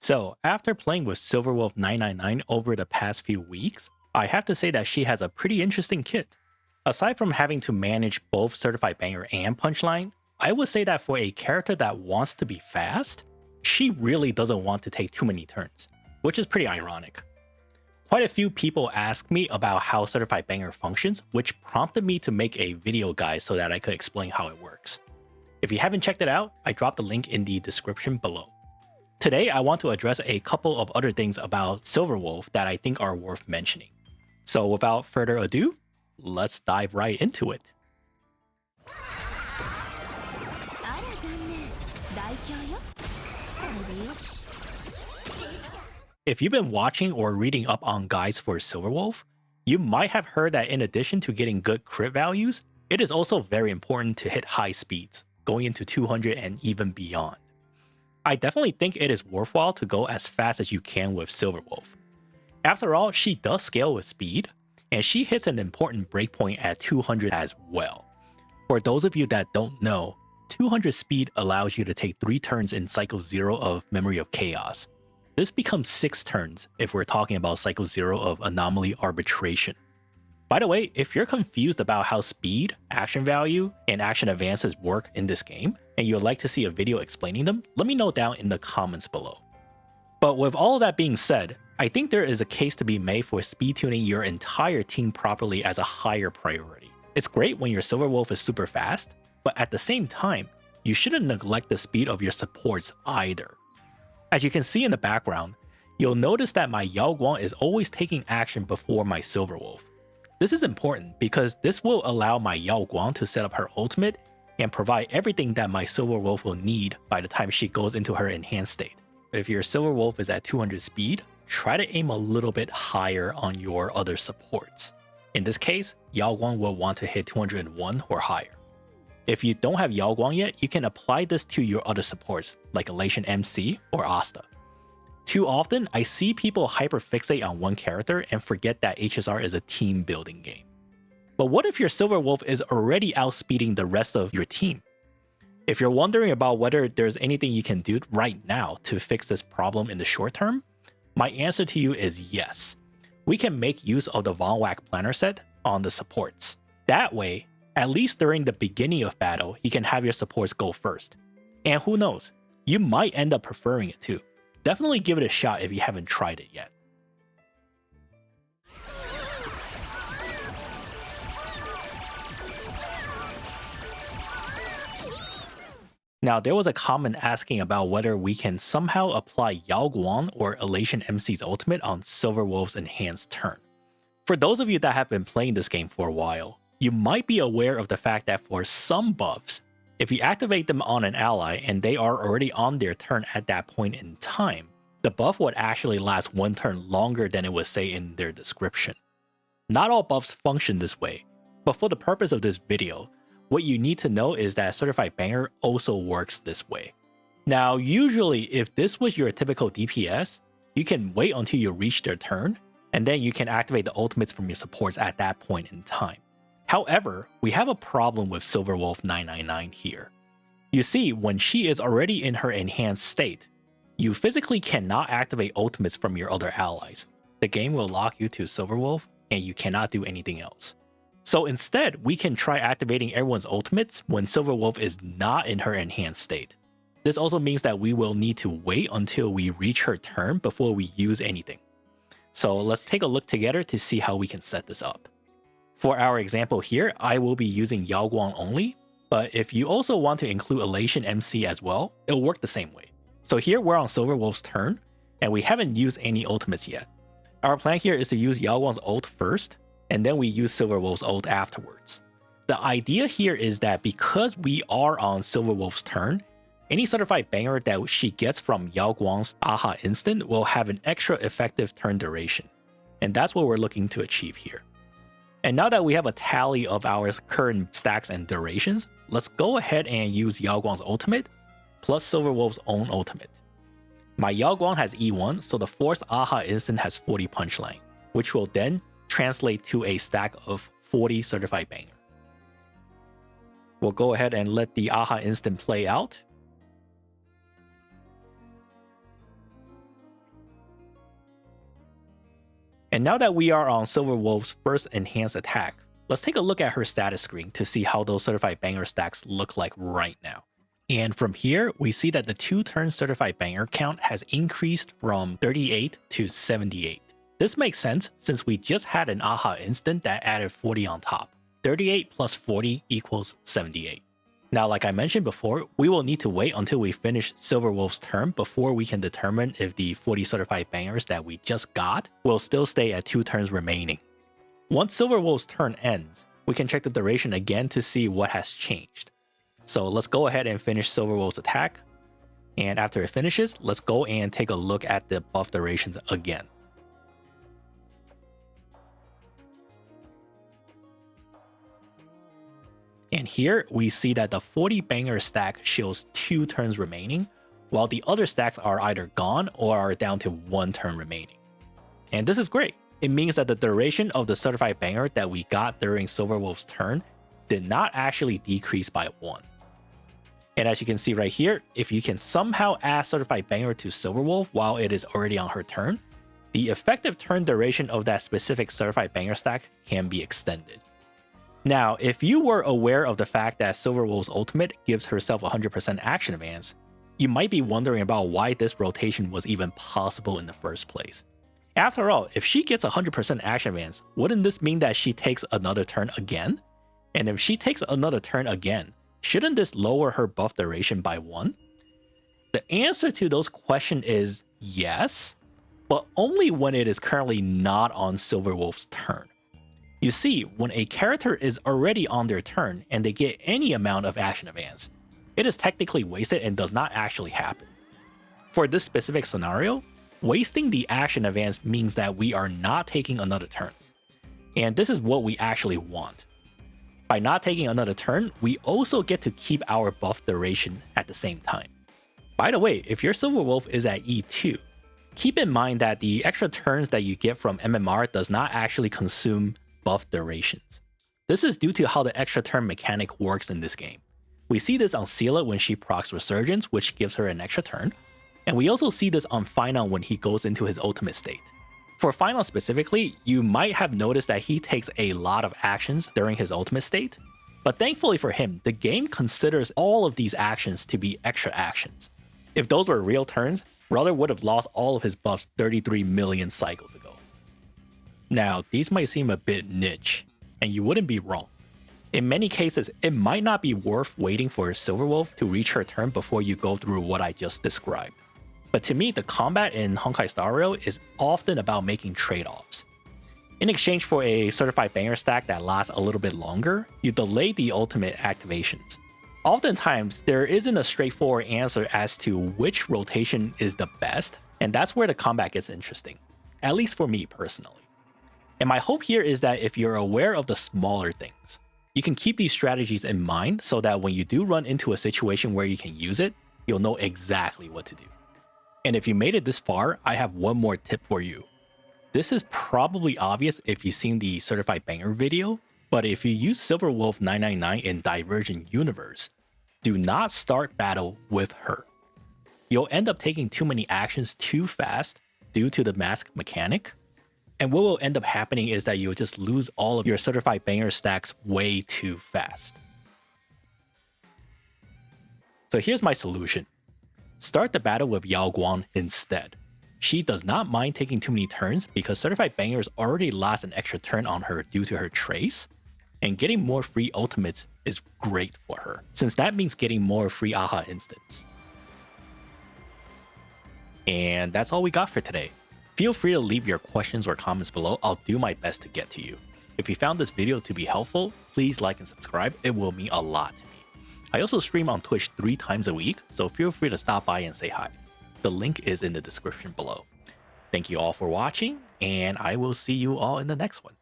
So, after playing with Silver Wolf 999 over the past few weeks, I have to say that she has a pretty interesting kit. Aside from having to manage both Certified Banger and Punchline, I would say that for a character that wants to be fast, she really doesn't want to take too many turns, which is pretty ironic. Quite a few people asked me about how Certified Banger functions, which prompted me to make a video guide so that I could explain how it works. If you haven't checked it out, I dropped the link in the description below. Today, I want to address a couple of other things about Silver Wolf that I think are worth mentioning. So without further ado, let's dive right into it. If you've been watching or reading up on guides for Silver Wolf, you might have heard that in addition to getting good crit values, it is also very important to hit high speeds, going into 200 and even beyond. I definitely think it is worthwhile to go as fast as you can with Silver Wolf. After all, she does scale with speed, and she hits an important breakpoint at 200 as well. For those of you that don't know, 200 speed allows you to take 3 turns in Cycle 0 of Memory of Chaos. This becomes 6 turns if we're talking about Cycle 0 of Anomaly Arbitration. By the way, if you're confused about how speed, action value, and action advances work in this game, and you'd like to see a video explaining them, let me know down in the comments below. But with all of that being said, I think there is a case to be made for speed tuning your entire team properly as a higher priority. It's great when your Silver Wolf is super fast, but at the same time, you shouldn't neglect the speed of your supports either. As you can see in the background, you'll notice that my Yao Guang is always taking action before my Silver Wolf. This is important because this will allow my Yao Guang to set up her ultimate and provide everything that my Silver Wolf will need by the time she goes into her enhanced state. If your Silver Wolf is at 200 speed, try to aim a little bit higher on your other supports. In this case, Yao Guang will want to hit 201 or higher. If you don't have Yao Guang yet, you can apply this to your other supports like Elation MC or Asta. Too often, I see people hyperfixate on one character and forget that HSR is a team building game. But what if your Silver Wolf is already outspeeding the rest of your team? If you're wondering about whether there's anything you can do right now to fix this problem in the short term, my answer to you is yes. We can make use of the Von Whack planner set on the supports. That way, at least during the beginning of battle, you can have your supports go first. And who knows, you might end up preferring it too. Definitely give it a shot if you haven't tried it yet. Now, there was a comment asking about whether we can somehow apply Yao Guang or Elation MC's ultimate on Silver Wolf's enhanced turn. For those of you that have been playing this game for a while, you might be aware of the fact that for some buffs, if you activate them on an ally and they are already on their turn at that point in time, the buff would actually last 1 turn longer than it would say in their description. Not all buffs function this way, but for the purpose of this video, what you need to know is that Certified Banger also works this way. Now, usually if this was your typical DPS, you can wait until you reach their turn, and then you can activate the ultimates from your supports at that point in time. However, we have a problem with Silver Wolf 999 here. You see, when she is already in her enhanced state, you physically cannot activate ultimates from your other allies. The game will lock you to Silver Wolf, and you cannot do anything else. So instead, we can try activating everyone's ultimates when Silver Wolf is not in her enhanced state. This also means that we will need to wait until we reach her turn before we use anything. So let's take a look together to see how we can set this up. For our example here, I will be using Yao Guang only, but if you also want to include Elation MC as well, it'll work the same way. So here we're on Silver Wolf's turn, and we haven't used any ultimates yet. Our plan here is to use Yao Guang's ult first, and then we use Silver Wolf's ult afterwards. The idea here is that because we are on Silver Wolf's turn, any Certified Banger that she gets from Yao Guang's AHA instant will have an extra effective turn duration. And that's what we're looking to achieve here. And now that we have a tally of our current stacks and durations, let's go ahead and use Yao Guang's ultimate plus Silver Wolf's own ultimate. My Yao Guang has E1, so the forced AHA instant has 40 punchline, which will then translate to a stack of 40 Certified Banger. We'll go ahead and let the AHA instant play out. And now that we are on Silver Wolf's first enhanced attack, let's take a look at her status screen to see how those certified banger stacks look like right now. And from here, we see that the 2-turn certified banger count has increased from 38 to 78. This makes sense since we just had an AHA instant that added 40 on top. 38 plus 40 equals 78. Now, like I mentioned before, we will need to wait until we finish Silver Wolf's turn before we can determine if the 40 certified bangers that we just got will still stay at 2 turns remaining. Once Silver Wolf's turn ends, we can check the duration again to see what has changed. So let's go ahead and finish Silver Wolf's attack. And after it finishes, let's go and take a look at the buff durations again. And here we see that the 40 banger stack shows 2 turns remaining, while the other stacks are either gone or are down to 1 turn remaining. And this is great. It means that the duration of the certified banger that we got during Silver Wolf's turn did not actually decrease by 1. And as you can see right here, if you can somehow add certified banger to Silver Wolf while it is already on her turn, the effective turn duration of that specific certified banger stack can be extended. Now, if you were aware of the fact that Silver Wolf's ultimate gives herself 100% action advance, you might be wondering about why this rotation was even possible in the first place. After all, if she gets 100% action advance, wouldn't this mean that she takes another turn again? And if she takes another turn again, shouldn't this lower her buff duration by 1? The answer to those questions is yes, but only when it is currently not on Silver Wolf's turn. You see, when a character is already on their turn and they get any amount of action advance, it is technically wasted and does not actually happen. For this specific scenario, wasting the action advance means that we are not taking another turn. And this is what we actually want. By not taking another turn, we also get to keep our buff duration at the same time. By the way, if your Silver Wolf is at E2, keep in mind that the extra turns that you get from MMR does not actually consume buff durations. This is due to how the extra turn mechanic works in this game. We see this on Seela when she procs Resurgence, which gives her an extra turn, and we also see this on Final when he goes into his ultimate state. For Final specifically, you might have noticed that he takes a lot of actions during his ultimate state, but thankfully for him, the game considers all of these actions to be extra actions. If those were real turns, Brother would have lost all of his buffs 33 million cycles ago. Now, these might seem a bit niche, and you wouldn't be wrong. In many cases, it might not be worth waiting for Silver Wolf to reach her turn before you go through what I just described. But to me, the combat in Honkai Star Rail is often about making trade-offs. In exchange for a certified banger stack that lasts a little bit longer, you delay the ultimate activations. Oftentimes, there isn't a straightforward answer as to which rotation is the best, and that's where the combat gets interesting, at least for me personally. And my hope here is that if you're aware of the smaller things, you can keep these strategies in mind so that when you do run into a situation where you can use it, you'll know exactly what to do. And if you made it this far, I have one more tip for you. This is probably obvious if you've seen the Certified Banger video, but if you use Silver Wolf 999 in Divergent Universe, do not start battle with her. You'll end up taking too many actions too fast due to the mask mechanic, and what will end up happening is that you'll just lose all of your Certified Banger stacks way too fast. So here's my solution. Start the battle with Yao Guang instead. She does not mind taking too many turns because Certified Bangers already last an extra turn on her due to her trace, and getting more free ultimates is great for her, since that means getting more free AHA instants. And that's all we got for today. Feel free to leave your questions or comments below. I'll do my best to get to you. If you found this video to be helpful, please like and subscribe. It will mean a lot to me. I also stream on Twitch 3 times a week, so feel free to stop by and say hi. The link is in the description below. Thank you all for watching, and I will see you all in the next one.